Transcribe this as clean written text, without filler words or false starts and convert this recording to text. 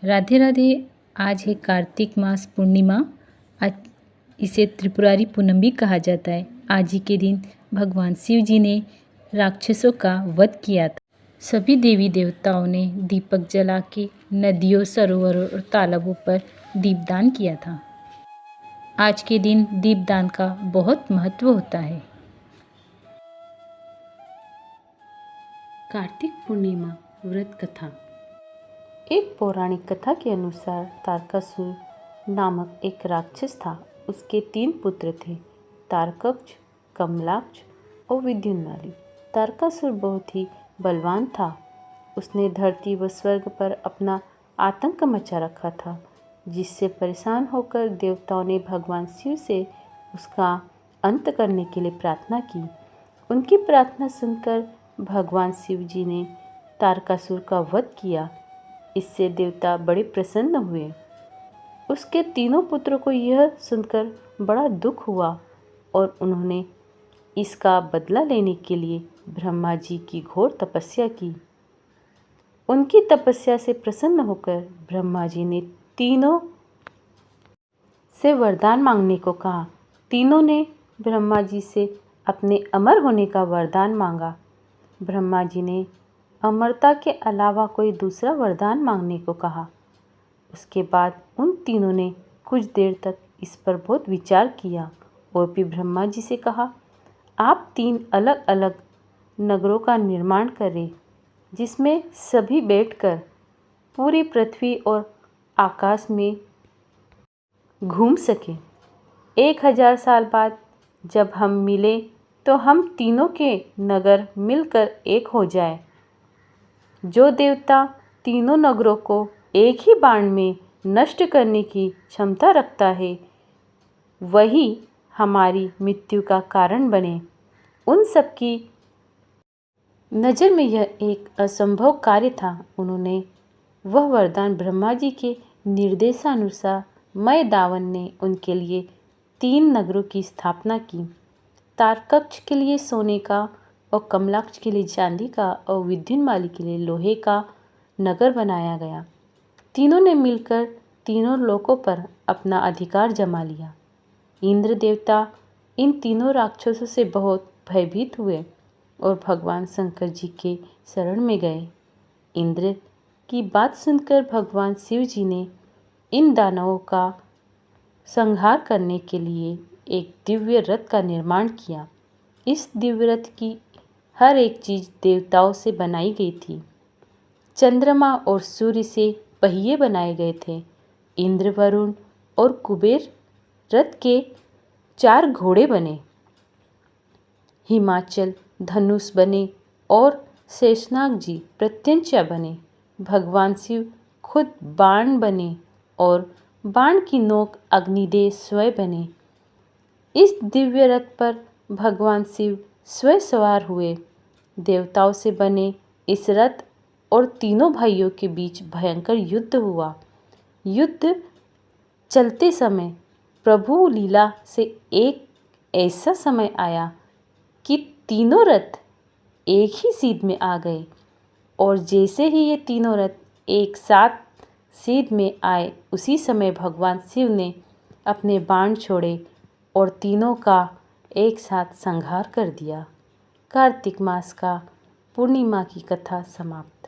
राधे राधे। आज है कार्तिक मास पूर्णिमा। आज इसे त्रिपुरारी पूनम भी कहा जाता है। आज ही के दिन भगवान शिव जी ने राक्षसों का वध किया था। सभी देवी देवताओं ने दीपक जला के नदियों, सरोवरों और तालाबों पर दीपदान किया था। आज के दिन दीपदान का बहुत महत्व होता है। कार्तिक पूर्णिमा व्रत कथा। एक पौराणिक कथा के अनुसार तारकासुर नामक एक राक्षस था। उसके 3 पुत्र थे, तारकक्ष, कमलाक्ष और विद्युन्माली। तारकासुर बहुत ही बलवान था। उसने धरती व स्वर्ग पर अपना आतंक मचा रखा था, जिससे परेशान होकर देवताओं ने भगवान शिव से उसका अंत करने के लिए प्रार्थना की। उनकी प्रार्थना सुनकर भगवान शिव जी ने तारकासुर का वध किया। इससे देवता बड़े प्रसन्न हुए। उसके 3 पुत्रों को यह सुनकर बड़ा दुख हुआ और उन्होंने इसका बदला लेने के लिए ब्रह्मा जी की घोर तपस्या की। उनकी तपस्या से प्रसन्न होकर ब्रह्मा जी ने तीनों से वरदान मांगने को कहा। तीनों ने ब्रह्मा जी से अपने अमर होने का वरदान मांगा। ब्रह्मा जी ने अमरता के अलावा कोई दूसरा वरदान मांगने को कहा। उसके बाद उन तीनों ने कुछ देर तक इस पर बहुत विचार किया और फिर ब्रह्मा जी से कहा, आप 3 अलग अलग नगरों का निर्माण करें, जिसमें सभी बैठकर पूरी पृथ्वी और आकाश में घूम सकें। 1000 साल बाद जब हम मिले तो हम तीनों के नगर मिलकर एक हो जाए। जो देवता तीनों नगरों को एक ही बाण में नष्ट करने की क्षमता रखता है, वही हमारी मृत्यु का कारण बने। उन सबकी नज़र में यह एक असंभव कार्य था। उन्होंने वह वरदान ब्रह्मा जी के निर्देशानुसार मैदावन ने उनके लिए 3 नगरों की स्थापना की। तारकक्ष के लिए सोने का और कमलाक्ष के लिए चांदी का और विद्युन्माली के लिए लोहे का नगर बनाया गया। तीनों ने मिलकर तीनों लोकों पर अपना अधिकार जमा लिया। इंद्र देवता इन तीनों राक्षसों से बहुत भयभीत हुए और भगवान शंकर जी के शरण में गए। इंद्र की बात सुनकर भगवान शिव जी ने इन दानवों का संहार करने के लिए एक दिव्य रथ का निर्माण किया। इस दिव्य रथ की हर एक चीज़ देवताओं से बनाई गई थी। चंद्रमा और सूर्य से पहिए बनाए गए थे। इंद्र, वरुण और कुबेर रथ के 4 घोड़े बने। हिमाचल धनुष बने और शेषनाग जी प्रत्यंचा बने। भगवान शिव खुद बाण बने और बाण की नोक अग्निदेव स्वयं बने। इस दिव्य रथ पर भगवान शिव स्वयं सवार हुए। देवताओं से बने इस रथ और तीनों भाइयों के बीच भयंकर युद्ध हुआ। युद्ध चलते समय प्रभु लीला से एक ऐसा समय आया कि तीनों रथ एक ही सीध में आ गए और जैसे ही ये तीनों रथ एक साथ सीध में आए, उसी समय भगवान शिव ने अपने बाण छोड़े और तीनों का एक साथ संहार कर दिया। कार्तिक मास का पूर्णिमा की कथा समाप्त।